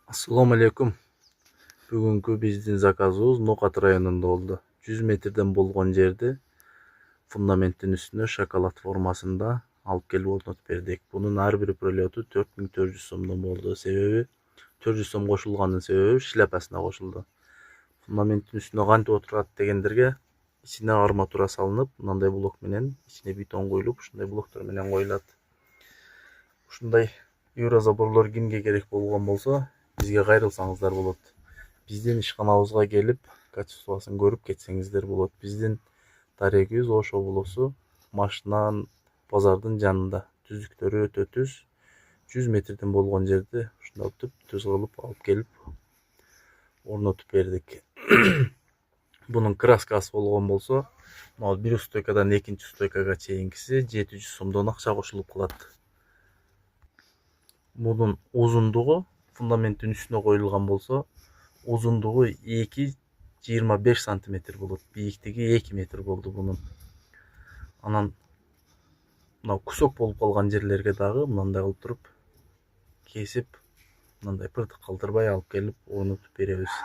Assalamu alaikum. Бүгүнкү биздин заказыбыз Нокат районунда болду. 100 метрден болгон жерди фундаменттин үстүнө шоколад формасында алып келип орнотуп бердик. Бунун ар бир пролету 4400 сомдон болду. Себеби 400 сом кошулганын себеби шляпасына кошулду. Фундаменттин үстүнө кантип отурат дегендерге ичине арматура салынып, мындай блок менен ичине бетон коюлуп, ушундай блоктор менен коюлат. Ушундай еврозаборлор кимге керек болгон болсо, бизге кайрылсаңыздар болот. Биздин ишканабызга келип, качествосын көрүп кетсеңиздер болот. Биздин дарегибиз Ош облусу Машинан базардын жанында. Түздүктөрү өтө түз. 100 метрден болгон жерди ушундай түз кылып алып келип орнотуп бердик. Бунун краскасы болгон болсо, могу бир стойкадан экинчи стойкага чейинкиси 700 сомдон акча кошулуп калат. Бунун узундугу фундаменттин үстүнө коюлган болсо, узундугу 2,25 сантиметр болот. Бийиктиги 2 метр болду бунун. Анан мына кусок болуп калган жерлерге дагы мындай кылып туруп кесип, мындай пыртык калтырбай алып келип орнотуп беребиз.